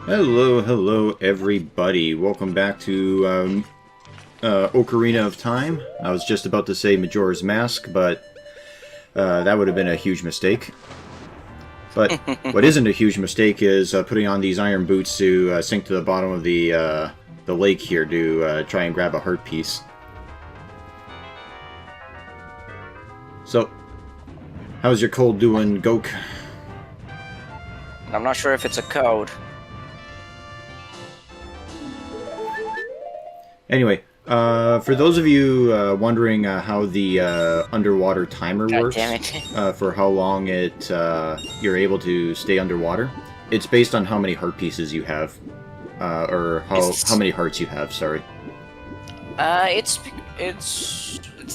Hello everybody. Welcome back to Ocarina of Time. I was just about to say Majora's Mask, but that would have been a huge mistake. But what isn't a huge mistake is putting on these iron boots to sink to the bottom of the lake here to try and grab a heart piece. So, how's your cold doing, Goke? I'm not sure if it's a code. Anyway, for those of you wondering how the underwater timer works, for how long you're able to stay underwater, it's based on how many heart pieces you have, or how many hearts you have. Sorry. It's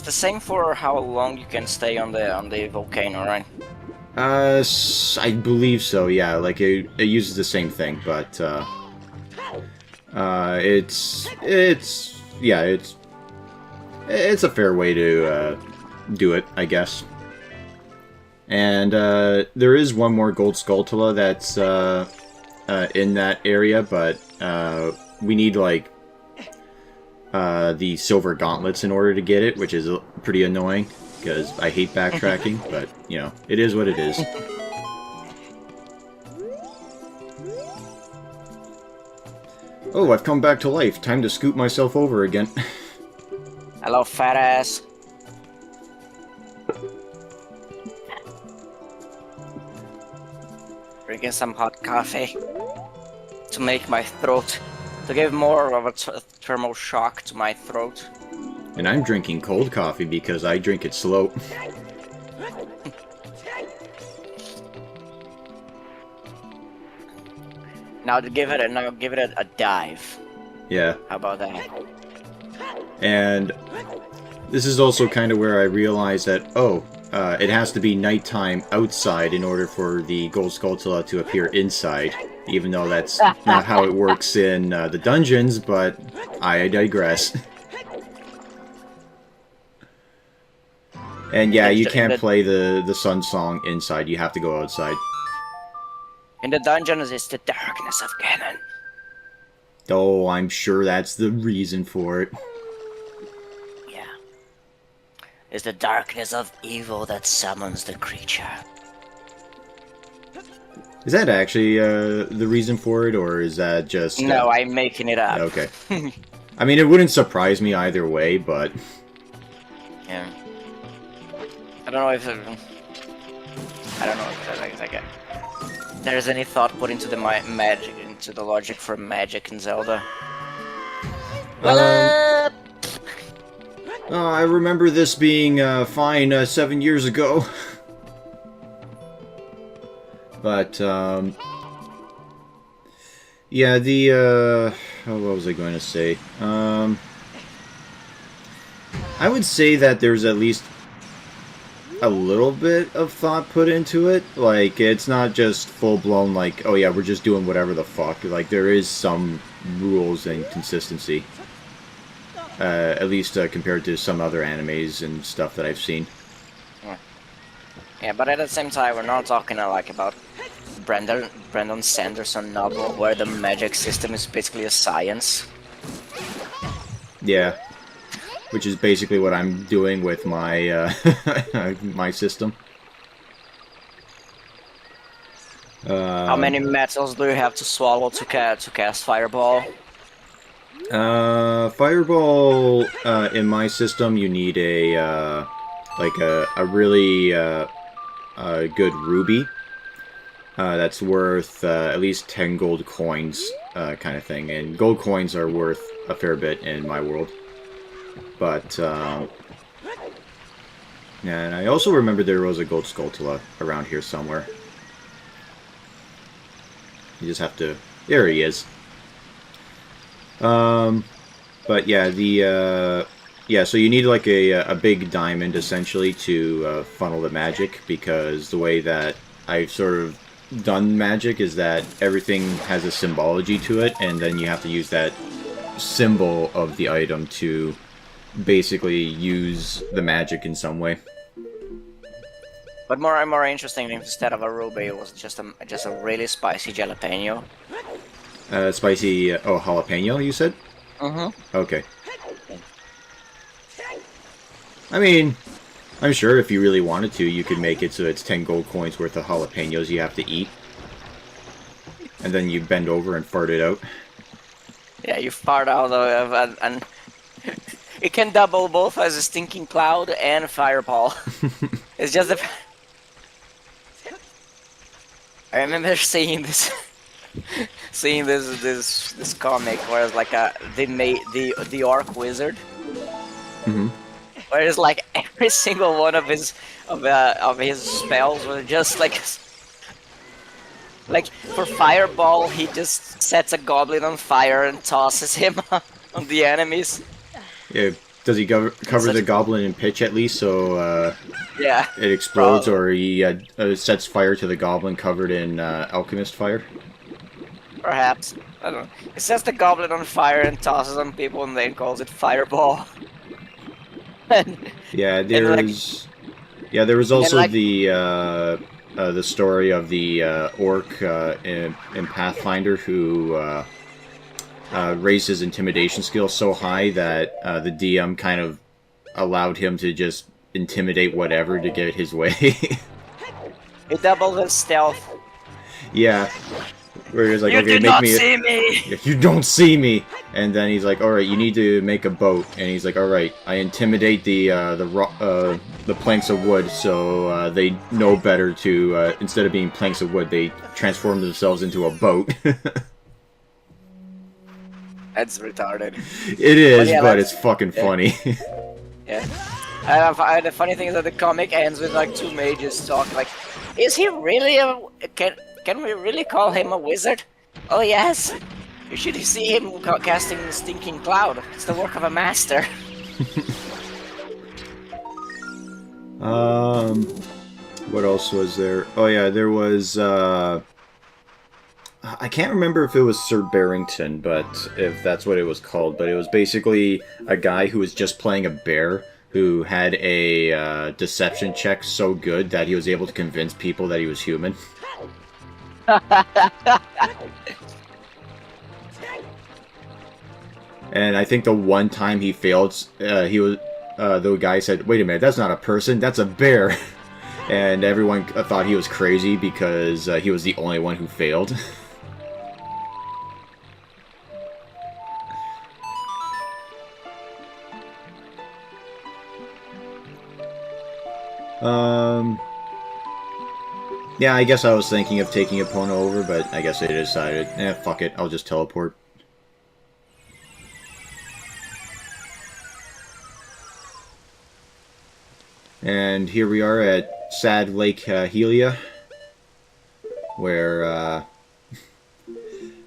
the same for how long you can stay on the volcano, right? I believe so. Yeah, like it uses the same thing, but it's a fair way to do it, I guess. And there is one more gold Skulltula that's in that area, but we need like the silver gauntlets in order to get it, which is pretty annoying because I hate backtracking. But you know, it is what it is. Oh, I've come back to life. Time to scoop myself over again. Hello, fat ass. Drinking some hot coffee to make my throat, to give more of a thermal shock to my throat. And I'm drinking cold coffee because I drink it slow. Now give it a dive. Yeah. How about that? And this is also kind of where I realized that, it has to be nighttime outside in order for the gold Skulltula to appear inside, even though that's not how it works in the dungeons, but I digress. And yeah, you can't play the sun song inside, you have to go outside. In the dungeons, it's the darkness of Ganon. Oh, I'm sure that's the reason for it. Yeah. It's the darkness of evil that summons the creature. Is that actually the reason for it, or is that just... No, I'm making it up. Okay. I mean, it wouldn't surprise me either way, but... Yeah. I don't know if there's any thought put into the magic, into the logic for magic in Zelda. I remember this being fine 7 years ago. But, yeah, what was I going to say? I would say that there's at least a little bit of thought put into it. Like, it's not just full-blown, like, oh yeah, we're just doing whatever the fuck. Like, there is some rules and consistency. At least compared to some other animes and stuff that I've seen. Yeah, but at the same time, we're not talking like about Brandon Sanderson novel where the magic system is basically a science. Yeah. Which is basically what I'm doing with my my system. How many metals do you have to swallow to cast Fireball? Fireball in my system, you need a really good ruby. That's worth at least 10 gold coins, kind of thing. And gold coins are worth a fair bit in my world. But, and I also remember there was a gold Skulltula around here somewhere. You just have to... There he is. But yeah, so you need like a big diamond, essentially, to funnel the magic, because the way that I've sort of done magic is that everything has a symbology to it, and then you have to use that symbol of the item to basically use the magic in some way. But more interesting, instead of a ruby, it was just a really spicy jalapeno. Spicy, oh, jalapeno, you said? Mm-hmm. Okay. I mean, I'm sure if you really wanted to, you could make it so it's 10 gold coins worth of jalapenos you have to eat. And then you bend over and fart it out. Yeah, you fart out of and it can double both as a stinking cloud and fireball. It's just a... I remember seeing this, this comic where it's like they made the Orc Wizard, Mm-hmm. where it's like every single one of his spells were just like for fireball he just sets a goblin on fire and tosses him on the enemies. Yeah, does he cover the goblin in pitch at least so Yeah, it explodes, probably. or he sets fire to the goblin covered in alchemist fire? Perhaps. I don't know. It sets the goblin on fire and tosses on people and then calls it fireball. and, Yeah, and like, there was and also like, the story of the orc in Pathfinder who raised his intimidation skill so high that the DM kind of allowed him to just intimidate whatever to get his way. it doubles his stealth. Yeah, where he's like, You okay, do make not me. see me! You don't see me, and then he's like, all right, you need to make a boat, and he's like, all right, I intimidate the planks of wood, so they know better to instead of being planks of wood, they transform themselves into a boat. That's retarded. It is, yeah, but it's fucking yeah. funny. Yeah. The funny thing is that the comic ends with like two mages talking like, is he really a... Can we really call him a wizard? Oh yes! You should see him casting the stinking cloud. It's the work of a master. What else was there? Oh yeah, there was, I can't remember if it was Sir Barrington, but if that's what it was called, but it was basically a guy who was just playing a bear who had a deception check so good that he was able to convince people that he was human. And I think the one time he failed, the guy said, "Wait a minute, that's not a person, that's a bear." And everyone thought he was crazy because he was the only one who failed. Yeah, I guess I was thinking of taking Epona over, but I guess I decided, fuck it, I'll just teleport. And here we are at sad Lake Helia, where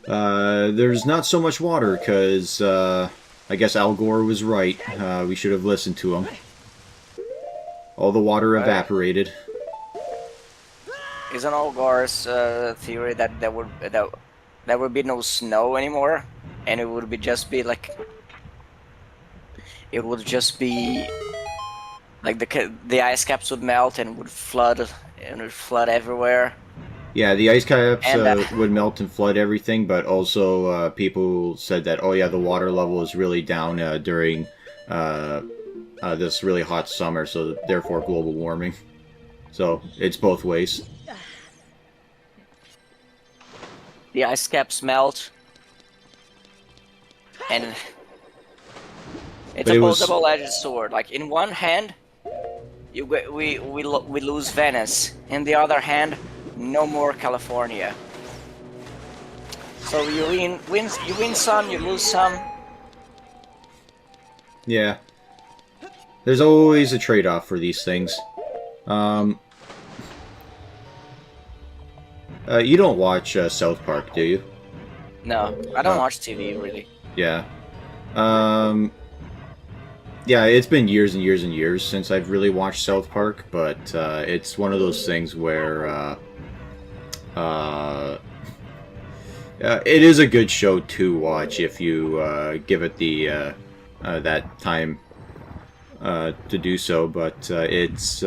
there's not so much water, because I guess Al Gore was right. We should have listened to him. All the water evaporated. Isn't Al Gore's theory that there would be no snow anymore, and it would be just be like like the ice caps would melt and would flood everywhere. Yeah, the ice caps And, would melt and flood everything, but also people said that, oh yeah, the water level is really down during this really hot summer, so therefore global warming. So it's both ways. The ice caps melt, and it's a double-edged sword. Like in one hand, we lose Venice. In the other hand, no more California. So you win some, you lose some. Yeah. There's always a trade-off for these things. You don't watch South Park, do you? No, I don't watch TV, really. Yeah. Yeah, it's been years and years and years since I've really watched South Park, but it's one of those things where it is a good show to watch if you give it the that time to do so, but it's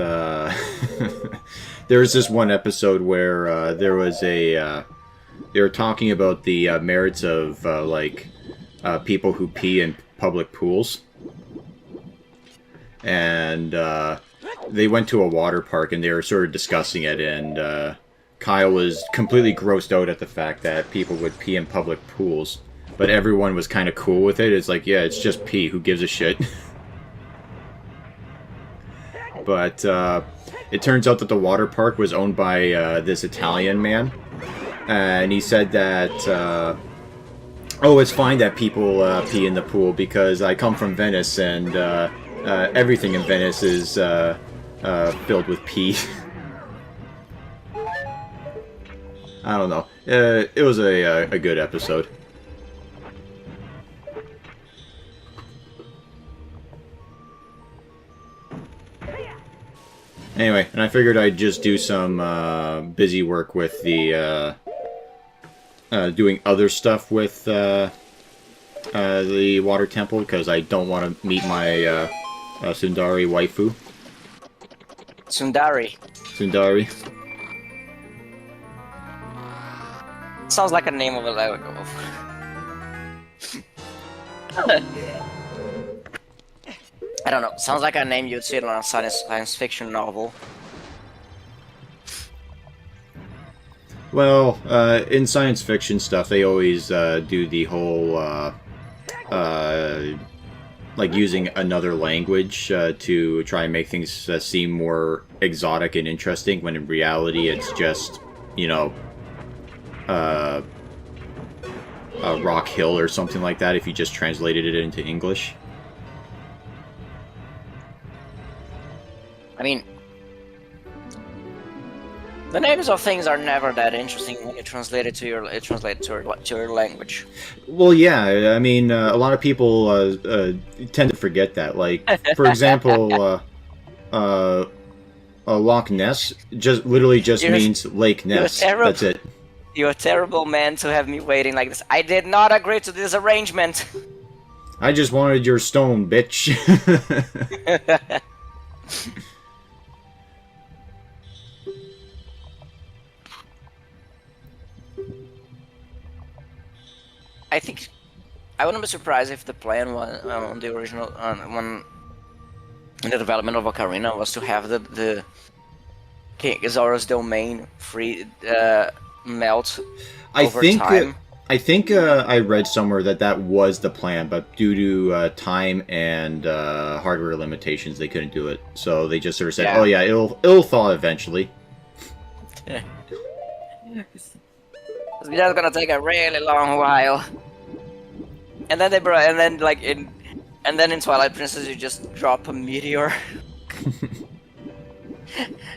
there's this one episode where there was a they were talking about the merits of people who pee in public pools, and they went to a water park and they were sort of discussing it, and Kyle was completely grossed out at the fact that people would pee in public pools, but everyone was kind of cool with it. It's like, yeah, it's just pee. Who gives a shit? But it turns out that the water park was owned by this Italian man, and he said that, oh, it's fine that people pee in the pool because I come from Venice, and everything in Venice is filled with pee. I don't know. It was a good episode. Anyway, and I figured I'd just do some busy work with the doing other stuff with the water temple, because I don't want to meet my Sundari waifu. Sundari. Sundari. Sounds like a name of a logo. I don't know. Sounds like a name you'd see in a science fiction novel. Well, in science fiction stuff, they always do the whole, like, using another language to try and make things seem more exotic and interesting, when in reality it's just, you know, Rock Hill or something like that if you just translated it into English. I mean, the names of things are never that interesting when you translate it to your language. Well, yeah, I mean, a lot of people tend to forget that. Like, for example, Loch Ness literally means Lake Ness. That's it. You're a terrible man to have me waiting like this. I did not agree to this arrangement. I just wanted your stone, bitch. I think I wouldn't be surprised if the plan was on the original when in the development of Ocarina was to have the King Zora's domain free melt over time. I think I read somewhere that was the plan, but due to time and hardware limitations, they couldn't do it. So they just sort of said, "Oh yeah, it'll thaw eventually." It's just gonna take a really long while. And then and then in Twilight Princess you just drop a meteor.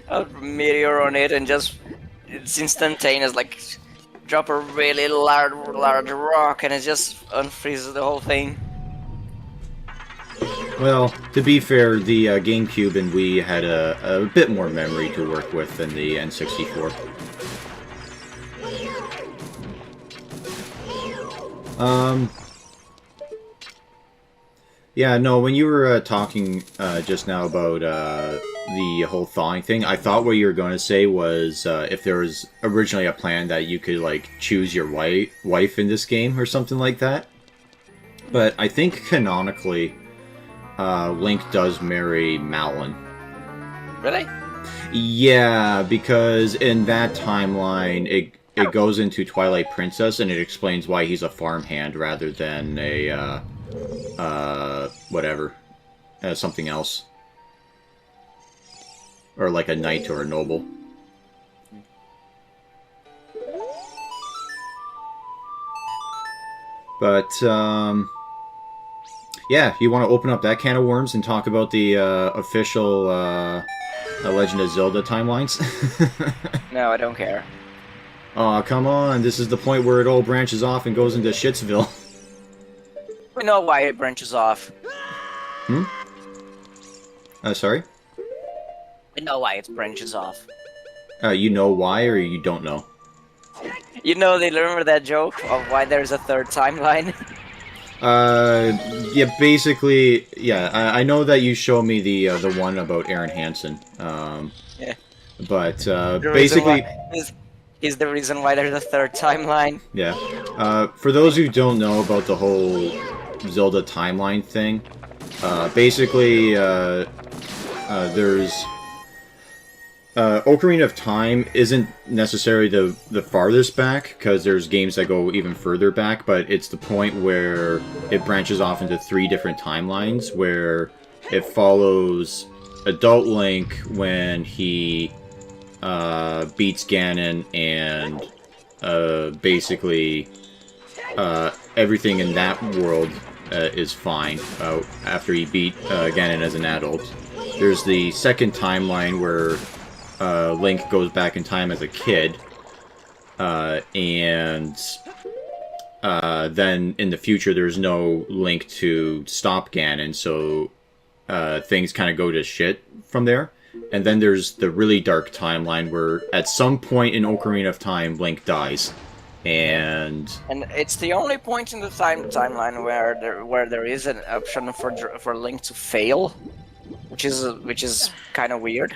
A meteor on it, and it's instantaneous, like drop a really large rock and it just unfreezes the whole thing. Well, to be fair, the GameCube and Wii had a bit more memory to work with than the N64. Yeah, no, when you were talking just now about the whole thawing thing, I thought what you were going to say was if there was originally a plan that you could, like, choose your wife in this game or something like that. But I think canonically, Link does marry Malon. Really? Yeah, because in that timeline, it goes into Twilight Princess, and it explains why he's a farmhand rather than a, whatever. Something else. Or like a knight or a noble. But, yeah, you want to open up that can of worms and talk about the official Legend of Zelda timelines? No, I don't care. Aw, come on, this is the point where it all branches off and goes into Shitsville. We know why it branches off. Hmm? Sorry? We know why it branches off. You know why, or you don't know? You know, they remember that joke of why there's a third timeline? Yeah, basically, yeah, I know that you showed me the one about Aaron Hansen, Yeah. but, basically... He's the reason why there's a third timeline. Yeah. For those who don't know about the whole Zelda timeline thing, basically, there's... Ocarina of Time isn't necessarily the farthest back, because there's games that go even further back, but it's the point where it branches off into 3 different timelines, where it follows adult Link when he beats Ganon, and basically everything in that world is fine after he beat Ganon as an adult. There's the second timeline where Link goes back in time as a kid, and then in the future there's no Link to stop Ganon, so things kind of go to shit from there. And then there's the really dark timeline where at some point in Ocarina of Time, Link dies. And it's the only point in the timeline where there is an option for Link to fail, which is kind of weird.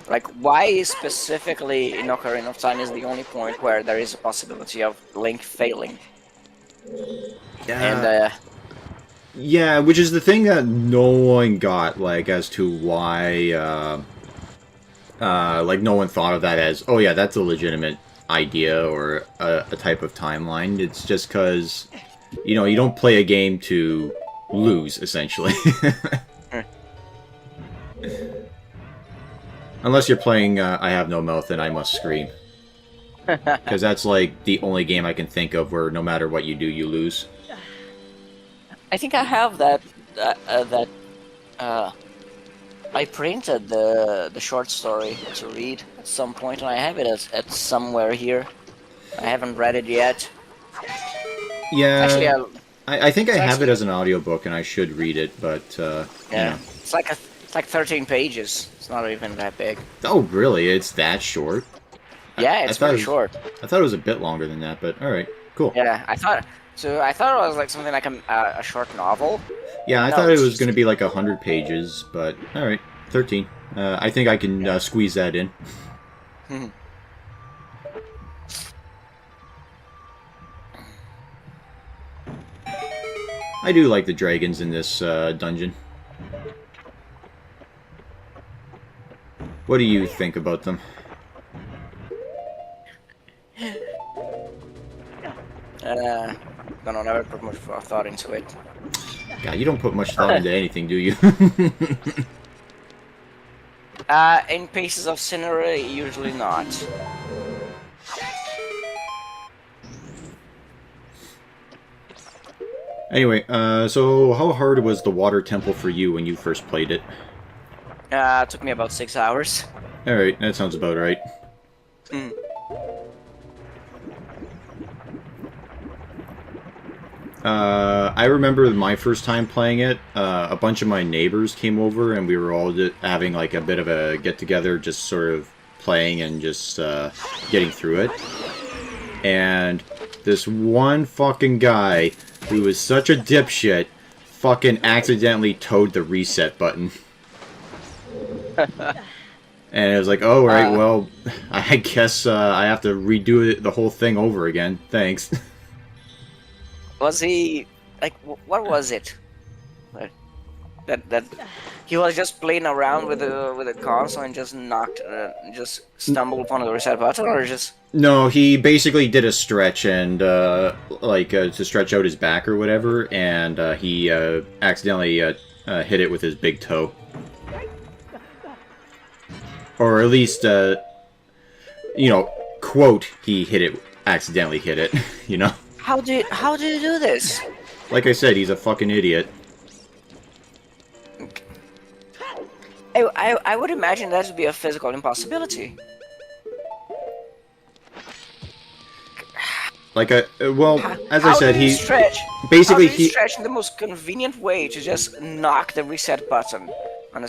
Like, why specifically in Ocarina of Time is the only point where there is a possibility of Link failing? And yeah, which is the thing that no one got, like, as to why, like, no one thought of that as, oh yeah, that's a legitimate idea or a type of timeline. It's just because, you know, you don't play a game to lose, essentially. Unless you're playing I Have No Mouth and I Must Scream. Because that's, like, the only game I can think of where no matter what you do, you lose. I think I have that. I printed the short story to read at some point, and I have it at somewhere here. I haven't read it yet. Yeah, actually, I think I have it as an audiobook, and I should read it, but yeah, you know. it's like 13 pages. It's not even that big. Oh, really? It's that short? Yeah, it's pretty short. I thought it was a bit longer than that, but all right, cool. Yeah, I thought it was like something like a short novel. Yeah, I thought it was going to be like 100 pages, but all right, 13. I think I can squeeze that in. I do like the dragons in this dungeon. What do you think about them? No, never put much thought into it. God, you don't put much thought into anything, do you? In pieces of scenery, usually not. Anyway, so how hard was the water temple for you when you first played it? It took me about 6 hours. Alright, that sounds about right. I remember my first time playing it, a bunch of my neighbors came over and we were all having like a bit of a get-together, just sort of playing and just getting through it. And this one fucking guy, who was such a dipshit, fucking accidentally towed the reset button. And it was like, oh, right, well, I guess I have to redo the whole thing over again. Thanks. Was he like? What was it? That he was just playing around with the console and just just stumbled upon the reset button, or just? No, he basically did a stretch and to stretch out his back or whatever, and he accidentally hit it with his big toe, or at least quote, he accidentally hit it, you know. How did you do this? Like I said, he's a fucking idiot. I would imagine that would be a physical impossibility. Like as I said, he stretch in the most convenient way to just knock the reset button on a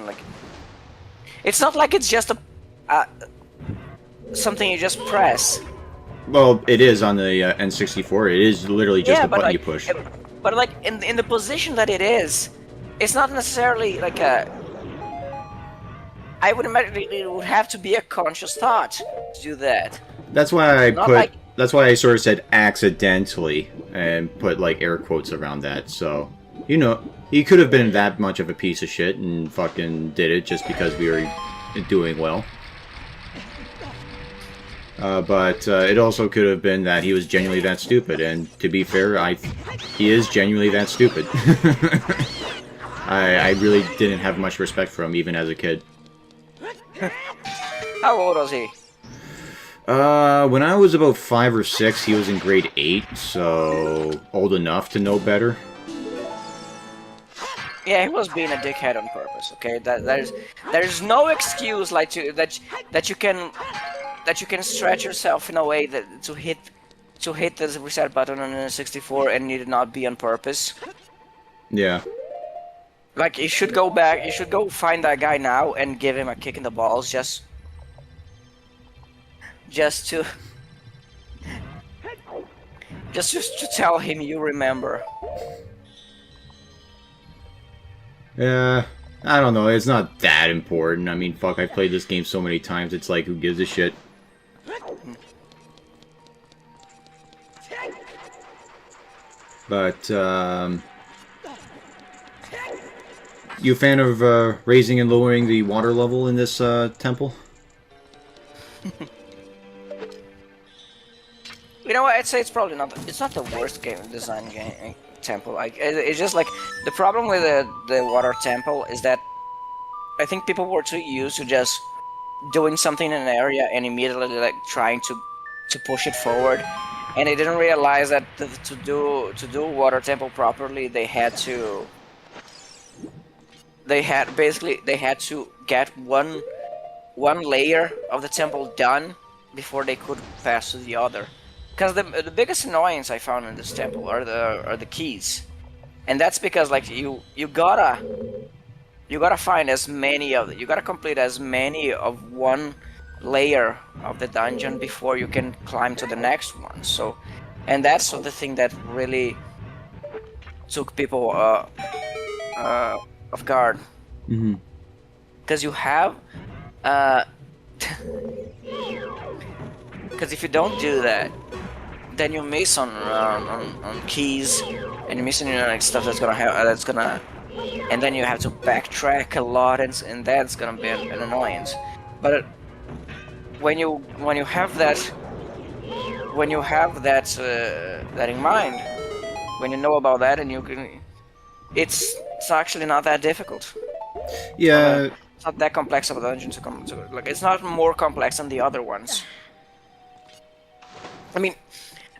like. It's not like it's just something you just press. Well, it is on the N64. It is literally just a button you push. But like in the position that it is, it's not necessarily like a. I would imagine it would have to be a conscious thought to do that. That's why I Not put. like That's why I sort of said accidentally and put like air quotes around that. So, you know, he could have been that much of a piece of shit and fucking did it just because we were doing well. But it also could have been that he was genuinely that stupid. And to be fair, he is genuinely that stupid. I really didn't have much respect for him even as a kid. how old was he? When I was about 5 or 6, he was in grade 8, so old enough to know better. Yeah, he was being a dickhead on purpose. Okay, there's no excuse like that you can stretch yourself in a way that to hit the reset button on a 64 and it not be on purpose. Yeah. Like you should go back. You should go find that guy now and give him a kick in the balls just to tell him you remember. Yeah, I don't know, it's not that important. I mean, fuck, I've played this game so many times, it's like, who gives a shit? But, you a fan of, raising and lowering the water level in this, temple? You know what? I'd say it's probably not. It's not the worst game design temple. Like it's just like the problem with the water temple is that I think people were too used to just doing something in an area and immediately like trying to push it forward, and they didn't realize that to do water temple properly, they had to get one layer of the temple done before they could pass to the other. Because the biggest annoyance I found in this temple are the keys, and that's because like you gotta find as many of you gotta complete as many of one layer of the dungeon before you can climb to the next one. So, and that's the thing that really took people off guard. Mm-hmm. Because you have because if you don't do that, then you miss on keys, and you miss on like stuff and then you have to backtrack a lot, and that's gonna be an annoyance. But when you have that that in mind, when you know about that, and you can, it's actually not that difficult. Yeah. It's not that complex of a dungeon to come to. Like it's not more complex than the other ones. I mean,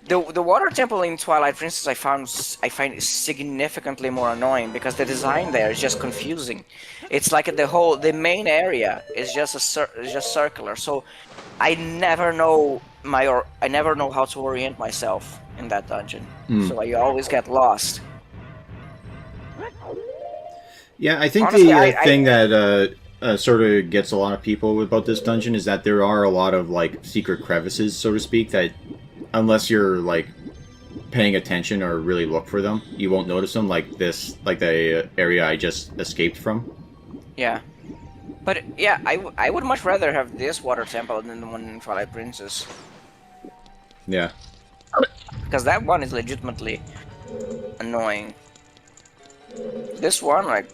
the water temple in Twilight Princess I find is significantly more annoying because the design there is just confusing. It's like the main area is just circular. So I never know how to orient myself in that dungeon. So I always get lost. Yeah, I think Honestly, the thing that sort of gets a lot of people about this dungeon is that there are a lot of like secret crevices, so to speak, that unless you're like paying attention or really look for them, you won't notice them. Like the area I just escaped from. Yeah, but yeah, I would much rather have this water temple than the one in Twilight Princess. Yeah. Because that one is legitimately annoying. This one, like,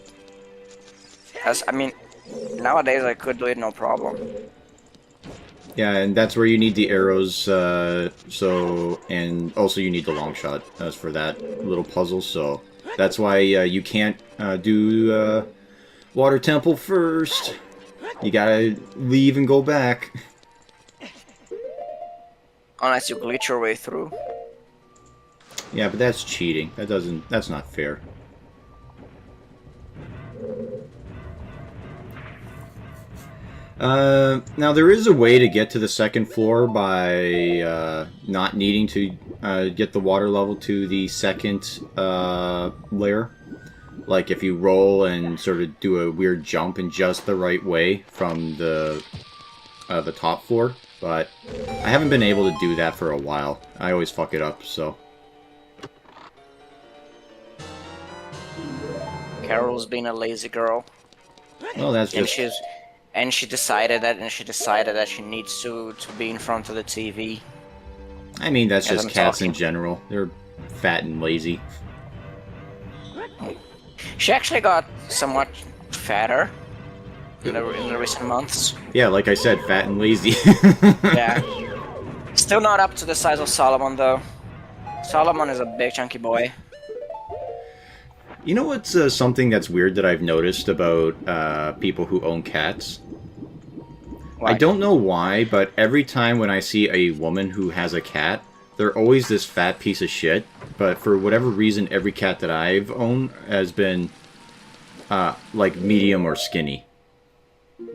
I mean, nowadays I could do it no problem. Yeah, and that's where you need the arrows, and also you need the long shot as for that little puzzle, so that's why you can't do Water Temple first. You gotta leave and go back. Unless you glitch your way through. Yeah, but that's cheating. That's not fair. Now there is a way to get to the second floor by not needing to get the water level to the second layer. Like if you roll and sort of do a weird jump in just the right way from the top floor. But I haven't been able to do that for a while. I always fuck it up, so. Carol's being a lazy girl. Well, that's And just... and she decided that she needs to be in front of the TV. I mean, that's As just I'm cats in talking. general. They're fat and lazy. She actually got somewhat fatter in the recent months. Yeah, like I said, fat and lazy. Yeah. Still not up to the size of Solomon, though. Solomon is a big chunky boy. You know what's something that's weird that I've noticed about people who own cats? I What? don't know why, but every time when I see a woman who has a cat, they're always this fat piece of shit. But for whatever reason, every cat that I've owned has been, like, medium or skinny.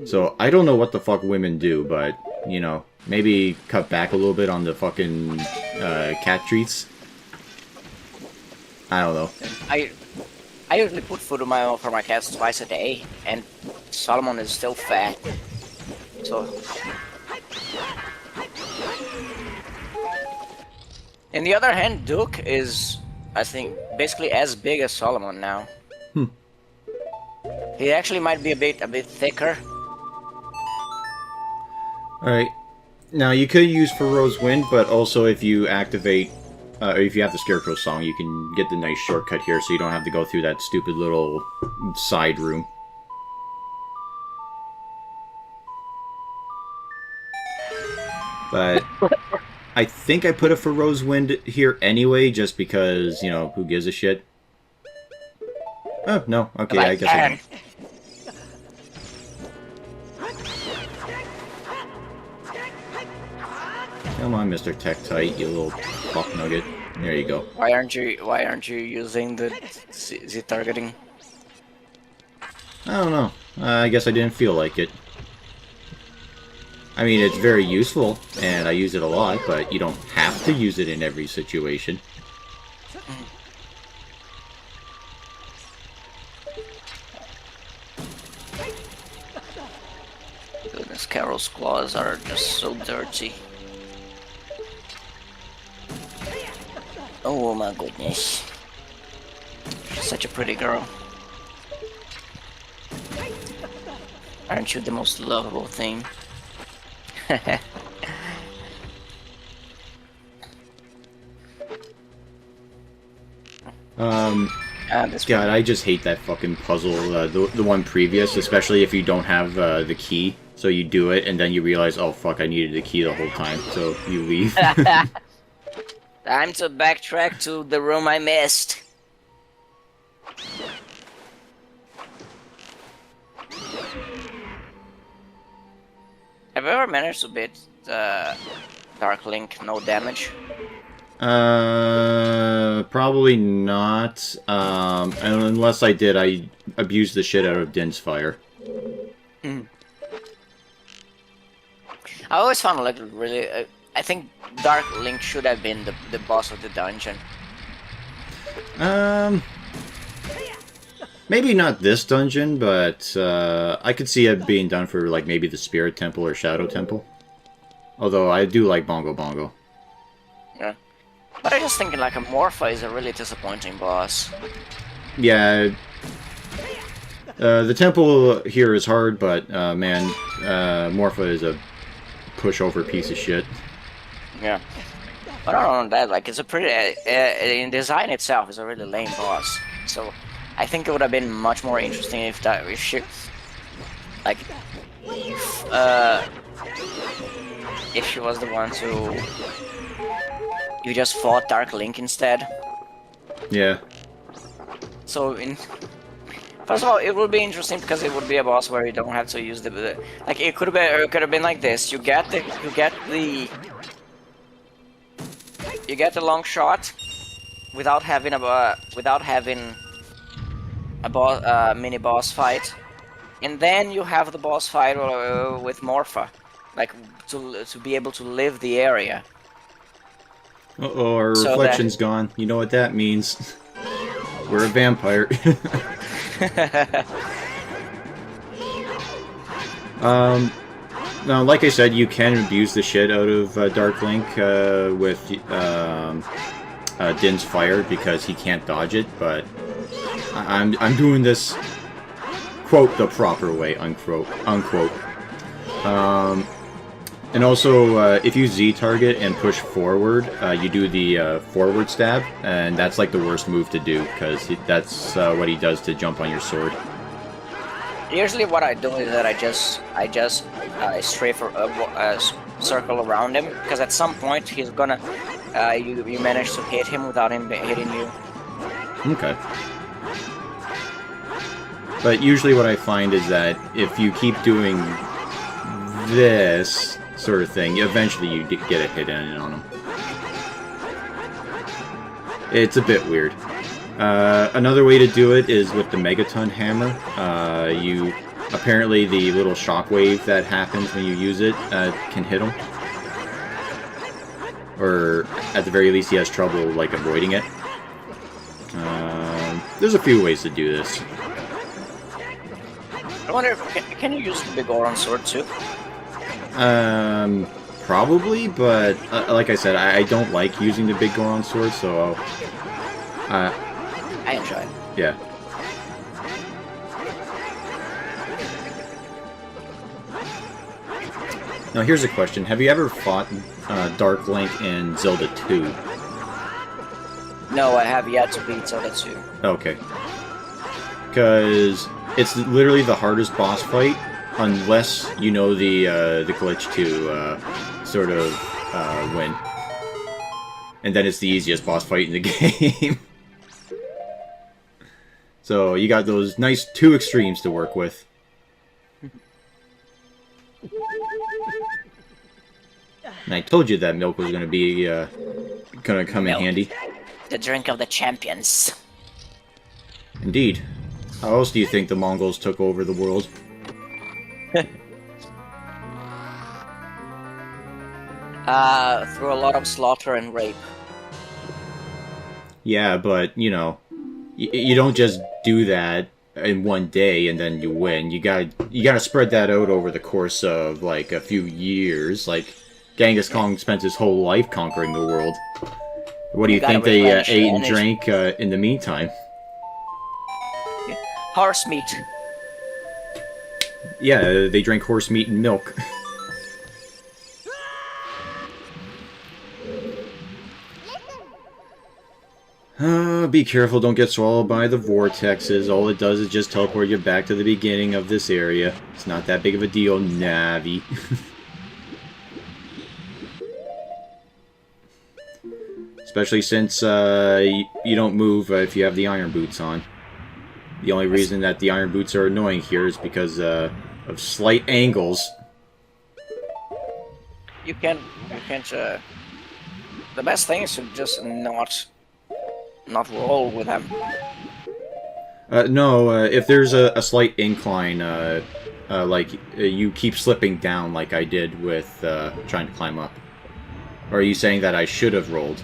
So, I don't know what the fuck women do, but, you know, maybe cut back a little bit on the fucking cat treats. I don't know. I usually put food for my cats twice a day, and Solomon is still fat. So, on the other hand, Duke is, I think, basically as big as Solomon now. He actually might be a bit thicker. Alright. Now, you could use Pharaoh's Wind, but also if you activate... or if you have the Scarecrow song, you can get the nice shortcut here, so you don't have to go through that stupid little side room. But I think I put a Pharaoh's Wind here anyway, just because, you know, who gives a shit? Oh, no. Okay, I guess I don't. Come on, Mr. Tektite, you little fuck nugget. There you go. Why aren't you using the Z targeting? I don't know. I guess I didn't feel like it. I mean, it's very useful, and I use it a lot, but you don't have to use it in every situation. Goodness, Carol's claws are just so dirty. Oh my goodness. She's such a pretty girl. Aren't you the most lovable thing? God, I just hate that fucking puzzle, the one previous, especially if you don't have the key. So you do it, and then you realize, oh fuck, I needed the key the whole time, so you leave. Time to backtrack to the room I missed. Have you ever managed to beat Dark Link no damage? Probably not. And unless I did, I abused the shit out of Din's Fire. I always found like really. I think Dark Link should have been the boss of the dungeon. Maybe not this dungeon, but I could see it being done for like maybe the Spirit Temple or Shadow Temple. Although I do like Bongo Bongo. Yeah. But I just think like a Morpha is a really disappointing boss. Yeah. The temple here is hard, but man, Morpha is a pushover piece of shit. Yeah. But I don't know that, like, it's a pretty, in design itself, is a really lame boss. So, I think it would have been much more interesting if she, like, if she was the one to, you just fought Dark Link instead. Yeah. So, first of all, it would be interesting because it would be a boss where you don't have to use the like, it could have been like this. You get the long shot without having a mini boss fight, and then you have the boss fight with Morpha, like to be able to live the area. Uh-oh, our reflection's gone. You know what that means. We're a vampire. Now, like I said, you can abuse the shit out of Dark Link with Din's Fire because he can't dodge it, but I'm doing this, quote, the proper way, unquote. And also, if you Z target and push forward, you do the forward stab, and that's like the worst move to do, because that's what he does to jump on your sword. Usually what I do is that I just strafe a circle around him, because at some point he's gonna you manage to hit him without him hitting you. Okay. But usually what I find is that if you keep doing this sort of thing, eventually you get a hit in on him. It's a bit weird. Another way to do it is with the Megaton Hammer. Apparently the little shockwave that happens when you use it can hit him. Or at the very least he has trouble like avoiding it. There's a few ways to do this. I wonder if can you use the big Oron sword too? Probably, but like I said, I don't like using the big Goron sword, so I enjoy it. Yeah. Now here's a question. Have you ever fought Dark Link in Zelda 2? No, I have yet to beat Zelda 2. Okay. Because it's literally the hardest boss fight, unless you know the glitch to sort of win. And then it's the easiest boss fight in the game. So you got those nice two extremes to work with. And I told you that milk was going to be going to come in handy. The drink of the champions. Indeed. How else do you think the Mongols took over the world? Through a lot of slaughter and rape. Yeah, but, you know, you don't just do that in one day and then you win. You gotta spread that out over the course of, like, a few years. Like, Genghis Khan spent his whole life conquering the world. What do you think they ate and drank in the meantime? Horse meat. Yeah, they drank horse meat and milk. Be careful, don't get swallowed by the vortexes. All it does is just teleport you back to the beginning of this area. It's not that big of a deal, Navi. Especially since you don't move if you have the iron boots on. The only reason that the iron boots are annoying here is because of slight angles. You can't. The best thing is to just not roll with them. No, if there's a slight incline, like you keep slipping down, like I did with trying to climb up. Or are you saying that I should have rolled?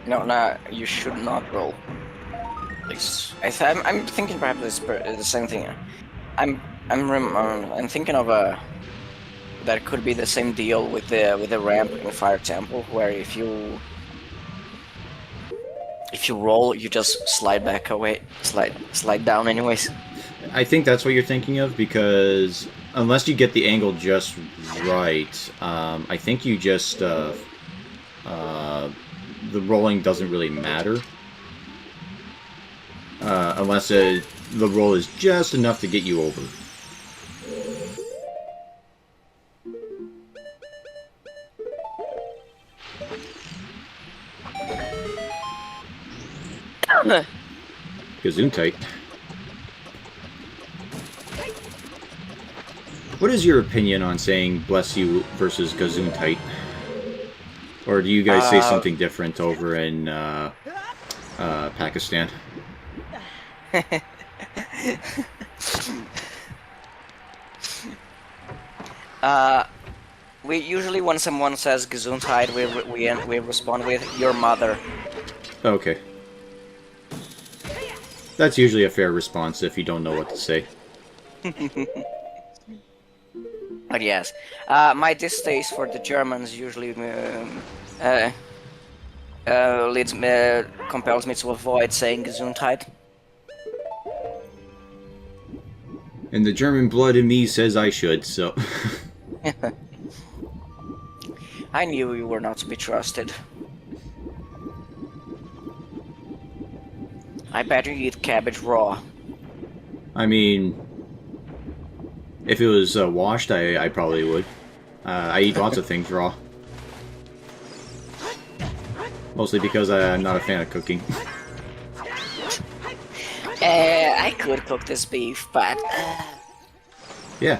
No, you should not roll. I'm thinking perhaps the same thing. I'm thinking of that could be the same deal with the ramp in Fire Temple, where if you roll, you just slide back away, slide down anyways. I think that's what you're thinking of, because unless you get the angle just right, I think you just the rolling doesn't really matter. Unless the roll is just enough to get you over. Gesundheit. What is your opinion on saying bless you versus Gesundheit? Or do you guys say something different over in Pakistan? We usually, when someone says Gesundheit, we respond with your mother. Okay. That's usually a fair response if you don't know what to say. But yes, my distaste for the Germans usually compels me to avoid saying Gesundheit. And the German blood in me says I should, so... I knew you were not to be trusted. I bet you eat cabbage raw. I mean... If it was washed, I probably would. I eat lots of things raw. Mostly because I'm not a fan of cooking. I could cook this beef, but... Yeah.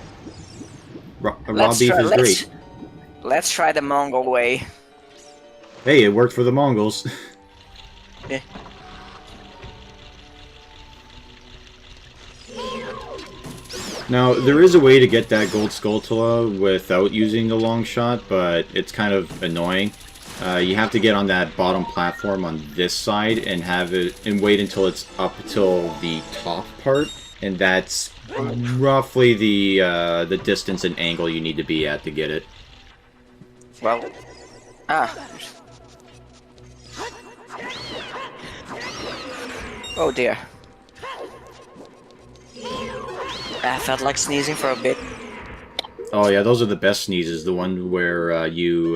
Raw beef is great. Let's try the Mongol way. Hey, it worked for the Mongols. Yeah. Now, there is a way to get that gold Skulltula without using the long shot, but it's kind of annoying. You have to get on that bottom platform on this side and have it and wait until it's up till the top part, and that's roughly the distance and angle you need to be at to get it. Well, oh dear. I felt like sneezing for a bit. Oh yeah, those are the best sneezes. The one where you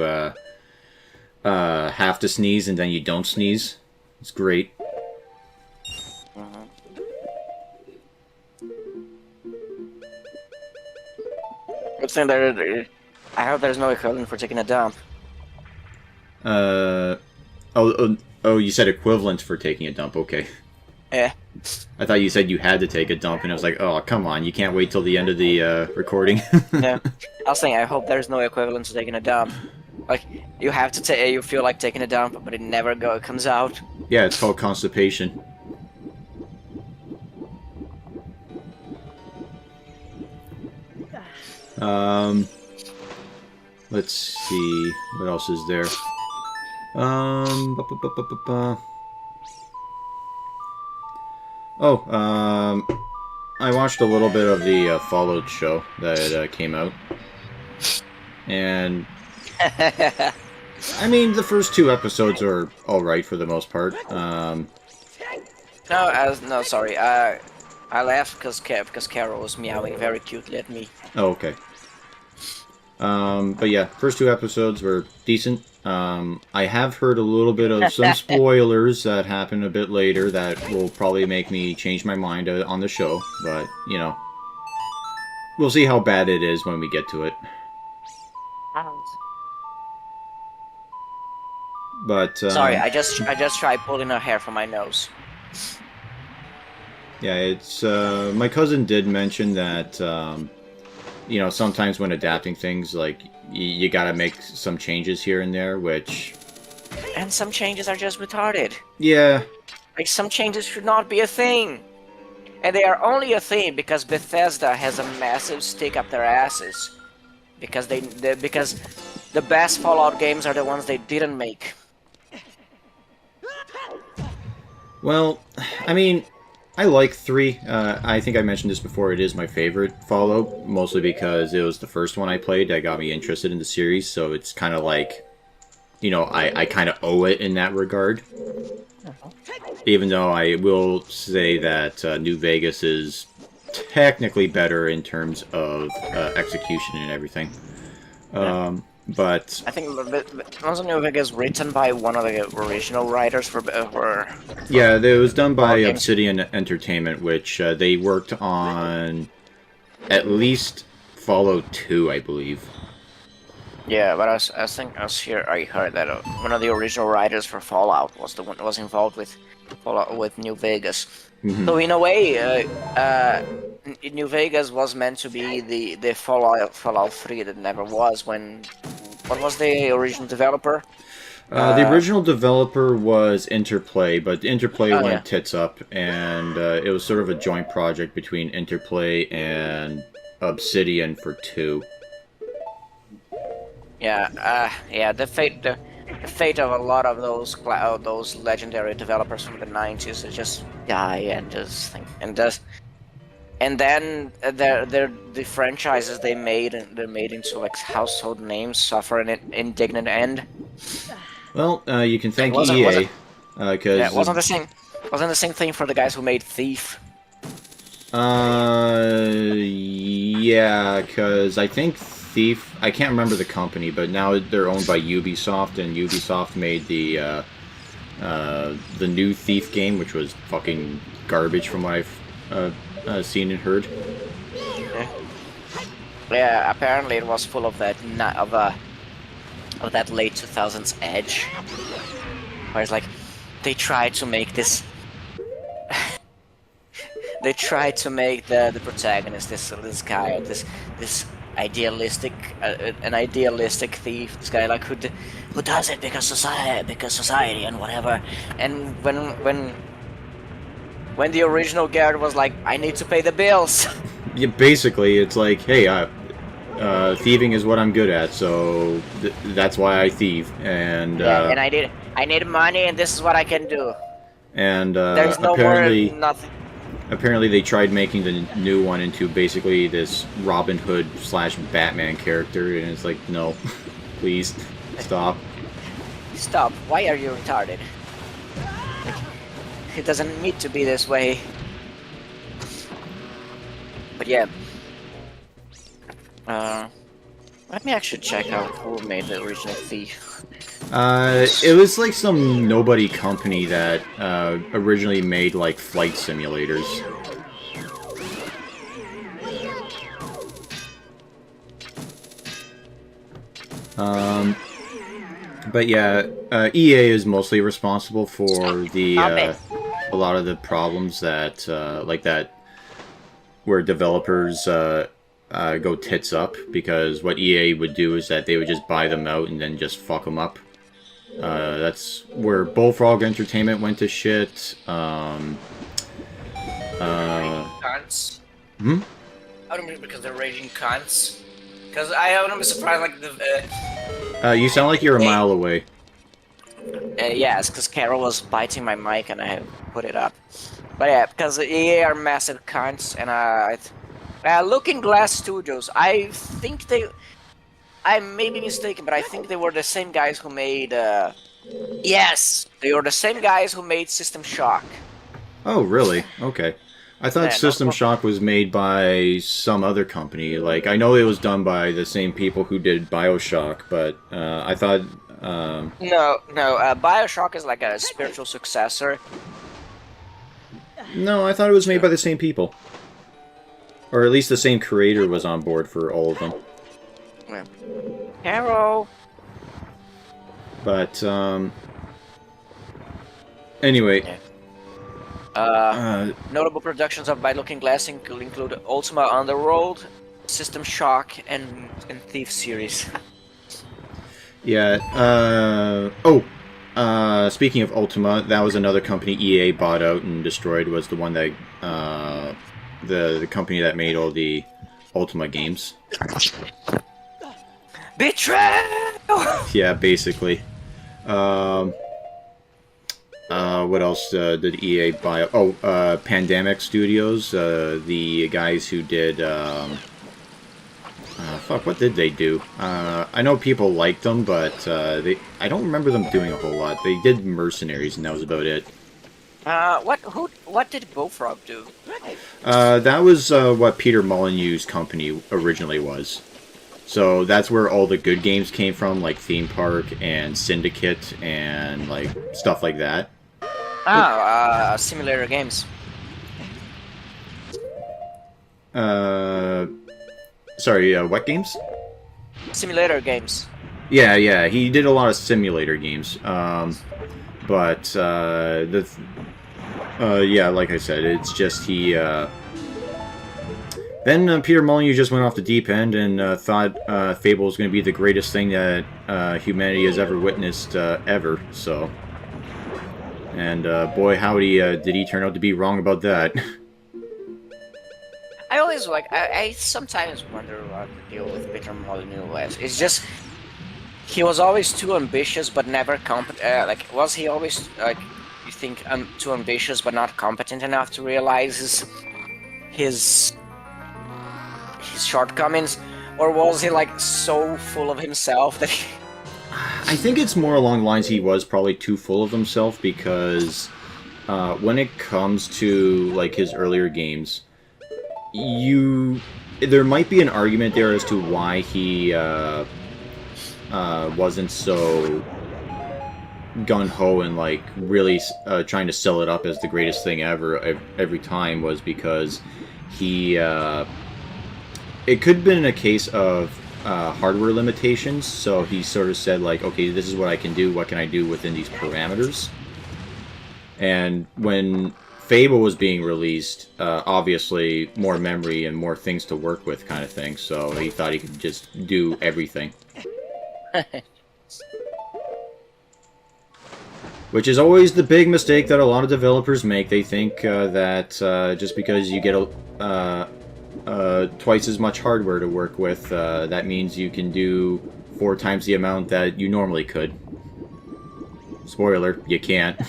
have to sneeze and then you don't sneeze. It's great. Good thing there. I hope there's no equivalent for taking a dump. Oh, you said equivalent for taking a dump. Okay. Yeah. I thought you said you had to take a dump, and I was like, oh, come on, you can't wait till the end of the recording. Yeah. I was saying, I hope there's no equivalent to taking a dump. Like, you have to take, you feel like taking a dump, but it never comes out. Yeah, it's called constipation. Let's see, what else is there? I watched a little bit of the Followed show that came out. And... I mean, the first 2 episodes are alright for the most part. No, sorry. I laughed because Carol was meowing very cutely at me. Oh, okay. But yeah, first 2 episodes were decent. I have heard a little bit of some spoilers that happen a bit later that will probably make me change my mind on the show, but, you know, we'll see how bad it is when we get to it. But, sorry, I just tried pulling her hair from my nose. Yeah, it's, my cousin did mention that, you know, sometimes when adapting things, like, you gotta make some changes here and there, which... And some changes are just retarded. Yeah. Like, some changes should not be a thing. And they are only a thing because Bethesda has a massive stick up their asses. Because because the best Fallout games are the ones they didn't make. Well, I mean... I like 3. I think I mentioned this before. It is my favorite Fallout, mostly because it was the first one I played that got me interested in the series. So it's kind of like, you know, I kind of owe it in that regard. Even though I will say that New Vegas is technically better in terms of execution and everything. But I think wasn't New Vegas written by one of the original writers for yeah, it was done by Obsidian Entertainment, which they worked on at least Fallout 2, I believe. Yeah, but I heard that one of the original writers for Fallout was the one that was involved with Fallout with New Vegas. Mm-hmm. So in a way, New Vegas was meant to be the Fallout 3 that never was. What was the original developer? The original developer was Interplay, but Interplay went tits up, and it was sort of a joint project between Interplay and Obsidian for 2. Yeah, the fate of a lot of those legendary developers from the 90s is just die and then the franchises they made into like household names suffer an indignant end. Well, you can thank EA because it wasn't the same thing for the guys who made Thief. Yeah, because I think Thief. I can't remember the company, but now they're owned by Ubisoft, and Ubisoft made the new Thief game, which was fucking garbage from what I've seen and heard. Yeah, apparently it was full of that of that late 2000s edge, where it's like they tried to make this. They tried to make the protagonist this guy, this idealistic an idealistic thief, this guy like who does it because society and whatever. And when the original Garrett was like, I need to pay the bills. Yeah, basically, it's like, hey, thieving is what I'm good at, so that's why I thieve, and yeah, and I need money, and this is what I can do. And There's no apparently, more nothing. apparently they tried making the new one into basically this Robin Hood / Batman character, and it's like, no, please stop. Stop! Why are you retarded? Like, it doesn't need to be this way. But yeah. Let me actually check out who made the original Thief. It was like some nobody company that originally made like flight simulators. But yeah, EA is mostly responsible for the a lot of the problems that like that where developers go tits up, because what EA would do is that they would just buy them out and then just fuck them up. That's where Bullfrog Entertainment went to shit. Cunts. Hmm? I don't mean because they're raging cunts. Because I wouldn't be surprised, like the. You sound like you're a mile away. Yes, because Carol was biting my mic and I put it up. But yeah, because EA are massive cunts, and Looking Glass Studios, I think they. I may be mistaken, but I think they were the same guys who made. Yes, they were the same guys who made System Shock. Oh, really? Okay. I thought Yeah, System no, Shock was made by some other company. Like, I know it was done by the same people who did BioShock, but I thought. No, BioShock is like a spiritual successor. No, I thought it was made by the same people. Or at least the same creator was on board for all of them. Yeah. Carol. But, anyway. Notable productions of By Looking Glass include Ultima Underworld, System Shock, and Thief series. Yeah, speaking of Ultima, that was another company EA bought out and destroyed, was the one that, the company that made all the Ultima games. Betrayal! Yeah, basically. What else did EA buy? Oh, Pandemic Studios, the guys who did, fuck, what did they do? I know people liked them, but I don't remember them doing a whole lot. They did Mercenaries, and that was about it. What did Bullfrog do? That was what Peter Molyneux's company originally was. So that's where all the good games came from, like Theme Park and Syndicate and like stuff like that. Simulator games. Sorry, what games? Simulator games. Yeah, he did a lot of simulator games. But yeah, like I said, it's just he. Then Peter Molyneux just went off the deep end and thought Fable was going to be the greatest thing that humanity has ever witnessed ever. So, and boy, howdy, did he turn out to be wrong about that. I always I sometimes wonder what the deal with Peter Molyneux was. It's just he was always too ambitious, but never competent. Was he always you think too ambitious, but not competent enough to realize his shortcomings, or was he like so full of himself that he... I think it's more along the lines he was probably too full of himself, because when it comes to like his earlier games, there might be an argument there as to why he wasn't so gung-ho and like really trying to sell it up as the greatest thing ever every time, was because he it could have been a case of hardware limitations. So he sort of said like, okay, this is what I can do, what can I do within these parameters. And when Fable was being released, obviously more memory and more things to work with kind of thing, so he thought he could just do everything. Which is always the big mistake that a lot of developers make. They think that just because you get twice as much hardware to work with, that means you can do 4 times the amount that you normally could. Spoiler, you can't.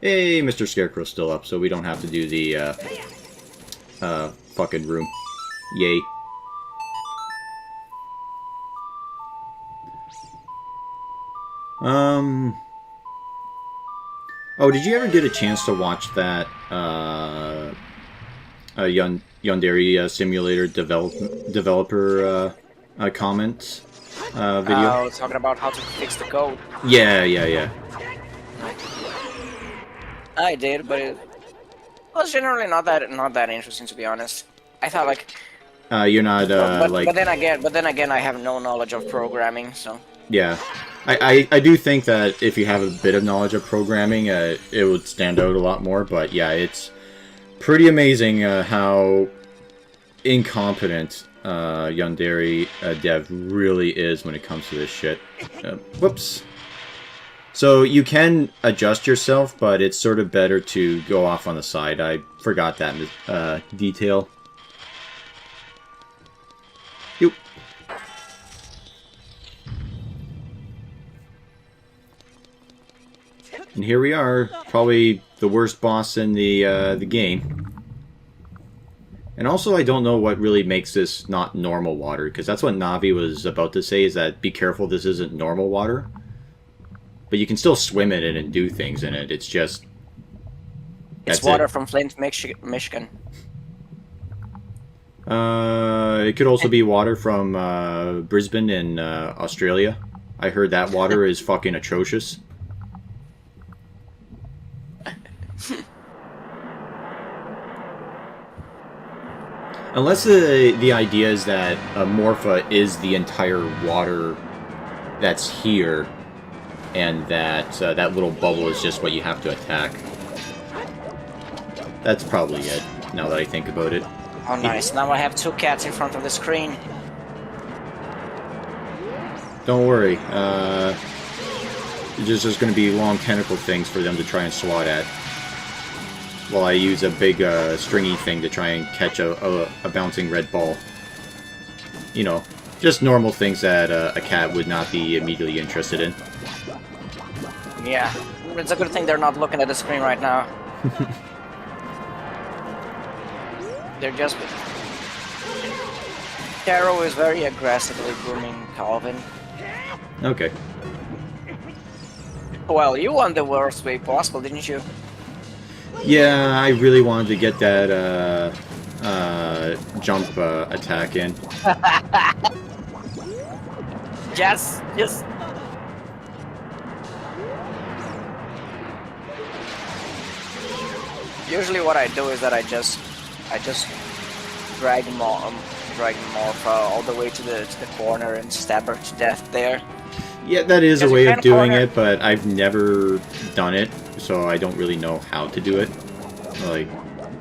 Hey, Mr. Scarecrow's still up, so we don't have to do the fucking room. Yay. Oh, did you ever get a chance to watch that Yandere Simulator developer comment video? Oh, talking about how to fix the code. Yeah. I did, but it was generally not that interesting, to be honest. I thought like You're not like. But then again, I have no knowledge of programming, so. Yeah, I do think that if you have a bit of knowledge of programming, it would stand out a lot more. But yeah, it's pretty amazing how incompetent Yandere dev really is when it comes to this shit. Whoops. So you can adjust yourself, but it's sort of better to go off on the side. I forgot that detail. Yoop. And here we are, probably the worst boss in the game. And also, I don't know what really makes this not normal water, because that's what Navi was about to say, is that be careful, this isn't normal water. But you can still swim in it and do things in it, it's just... It's water from Flint, Michigan. It could also be water from Brisbane in Australia. I heard that water is fucking atrocious. Unless the idea is that Morpha is the entire water that's here, and that that little bubble is just what you have to attack. That's probably it, now that I think about it. Oh, nice. Now I have 2 cats in front of the screen. Don't worry. There's just going to be long tentacle things for them to try and swat at. While I use a big stringy thing to try and catch a bouncing red ball. You know, just normal things that a cat would not be immediately interested in. Yeah, it's a good thing they're not looking at the screen right now. They're just... Carol is very aggressively grooming Calvin. Okay. Well, you won the worst way possible, didn't you? Yeah, I really wanted to get that jump attack in. Just... Usually what I do is that I just drag Morph all the way to the corner and stab her to death there. Yeah, that is a way of doing corner. it, but I've never done it, so I don't really know how to do it. Like,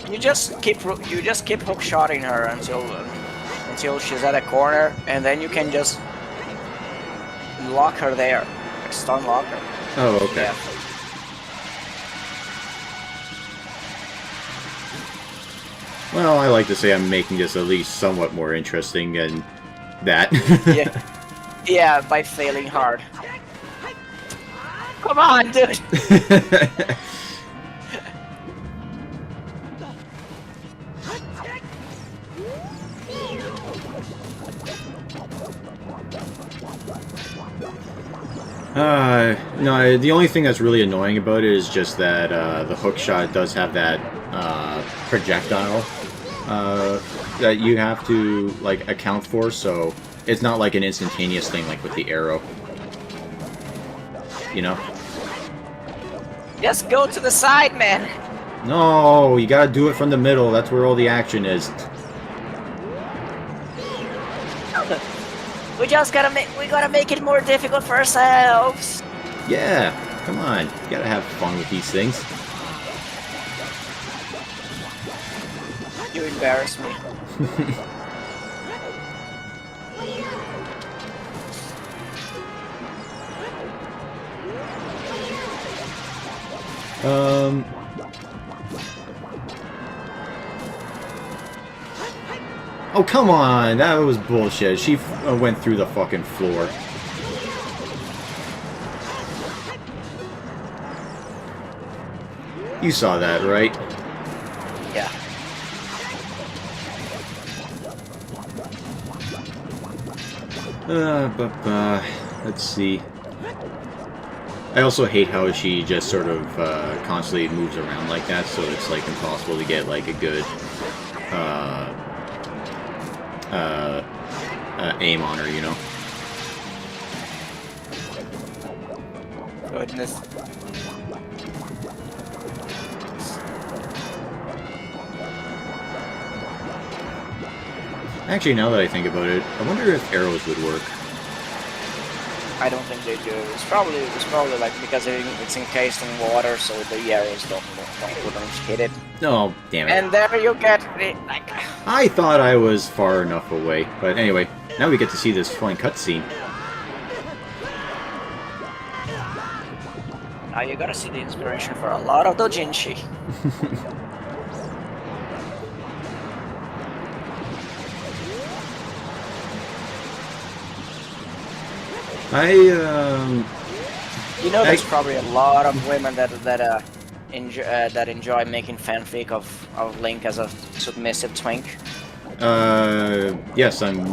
you just keep hook shotting her until she's at a corner, and then you can just lock her there, like stun lock her. oh, okay. Yeah. Well, I like to say I'm making this at least somewhat more interesting than that. Yeah, by failing hard. Come on, dude! No, the only thing that's really annoying about it is just that the hook shot does have that projectile that you have to like account for, so it's not like an instantaneous thing like with the arrow. You know? Just go to the side, man. No, you gotta do it from the middle. That's where all the action is. We gotta make it more difficult for ourselves. Yeah, come on. You gotta have fun with these things. You embarrass me. Oh, come on! That was bullshit. She went through the fucking floor. You saw that, right? Yeah. Let's see. I also hate how she just sort of constantly moves around like that, so it's like impossible to get like a good aim on her, you know? Goodness. Actually, now that I think about it, I wonder if arrows would work. I don't think they do. It's probably like because it's encased in water, so the arrows wouldn't hit it. Oh, damn it. And there you get it. Like, I thought I was far enough away. But anyway, now we get to see this fun cutscene. now you gotta see the inspiration for a lot of doujinshi. You know, there's probably a lot of women that enjoy making fanfic of Link as a submissive twink. Yes, I'm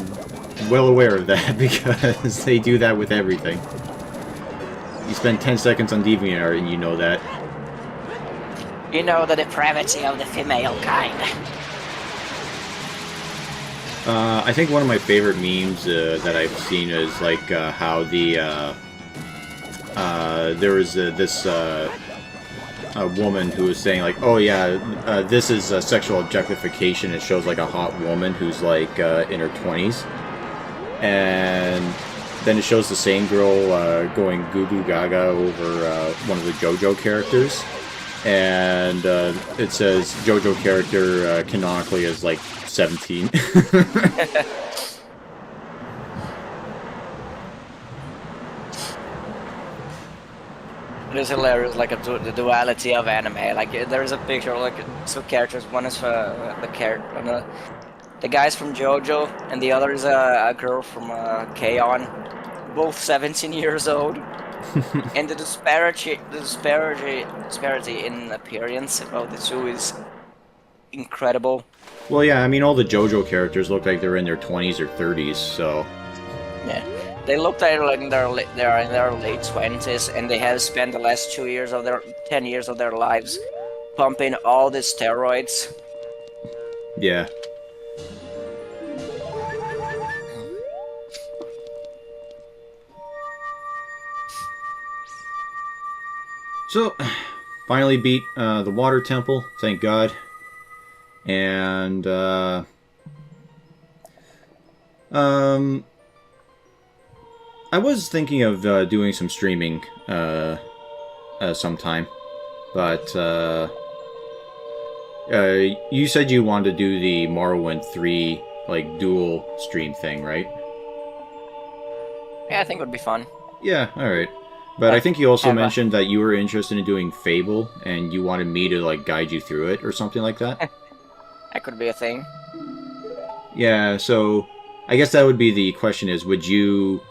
well aware of that because they do that with everything. You spend 10 seconds on DeviantArt and you know that. You know the depravity of the female kind. I think one of my favorite memes that I've seen is like how there was this a woman who was saying like, oh yeah, this is sexual objectification. It shows like a hot woman who's like in her 20s, and then it shows the same girl going goo goo gaga over one of the JoJo characters, and it says JoJo character canonically is like 17. It is hilarious, like the duality of anime. Like there's a picture, like two characters. One is the guy's from JoJo, and the other is a girl from K-On!, both 17 years old. And the disparity in appearance of the two is incredible. Well, yeah, I mean, all the JoJo characters look like they're in their 20s or 30s, so... Yeah, they look like they're in their late 20s, and they have spent the last 10 years of their lives pumping all the steroids. Yeah. So, finally beat the water temple, thank God. And, I was thinking of doing some streaming sometime, but you said you wanted to do the Morrowind 3 like dual stream thing, right? Yeah, I think it would be fun. Yeah, alright. But I think you also mentioned that you were interested in doing Fable, and you wanted me to like guide you through it or something like that. That could be a thing. Yeah, so I guess that would be the question is, would you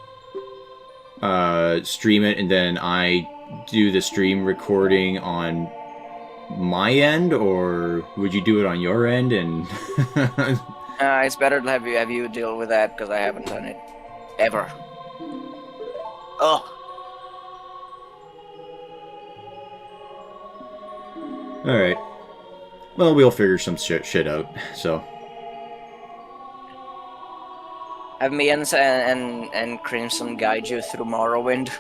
stream it and then I do the stream recording on my end, or would you do it on your end? And it's better to have you deal with that, because I haven't done it ever. Oh, All right. Well, we'll figure some shit out. So. Have me and Crimson guide you through Morrowind.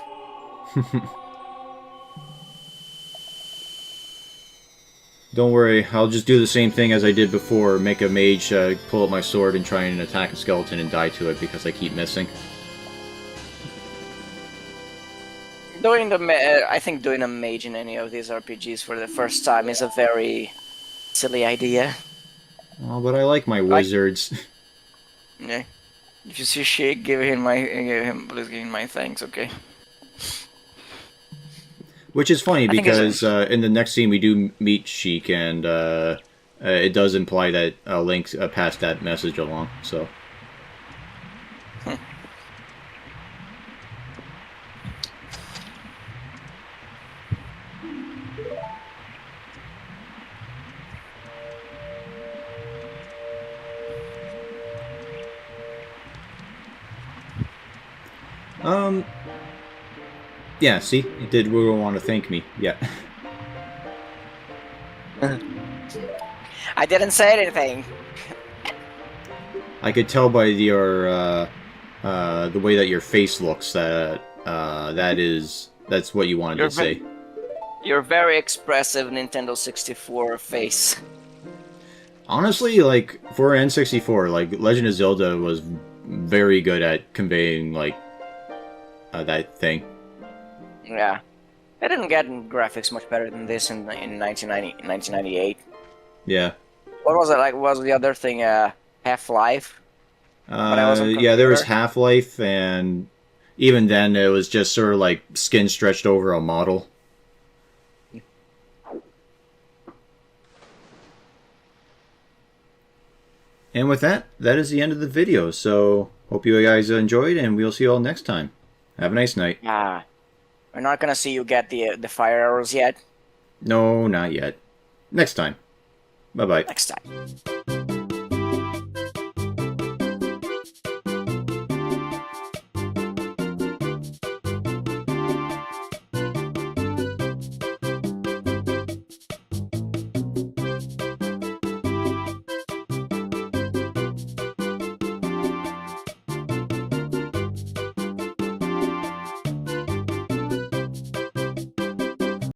Don't worry, I'll just do the same thing as I did before. Make a mage pull up my sword and try and attack a skeleton and die to it because I keep missing. I think doing a mage in any of these RPGs for the first time is a very silly idea. Oh, but I like my wizards. Yeah. If you see Sheik, please give him my thanks, okay? Which is funny because in the next scene we do meet Sheik, and it does imply that Link passed that message along. So. Yeah, see? It did really want to thank me. Yeah. I didn't say anything. I could tell by your, the way that your face looks that, that's what you wanted to say. Your very expressive Nintendo 64 face. Honestly, like, for N64, like, Legend of Zelda was very good at conveying, like, that thing. Yeah. They didn't get graphics much better than this in 1998. Yeah. What was it like? What was the other thing? Half-Life? Yeah, there was Half-Life, and even then it was just sort of like skin stretched over a model. And with that, that is the end of the video. So, hope you guys enjoyed, and we'll see you all next time. Have a nice night. We're not gonna see you get the fire arrows yet. No, not yet. Next time. Bye-bye. Next time.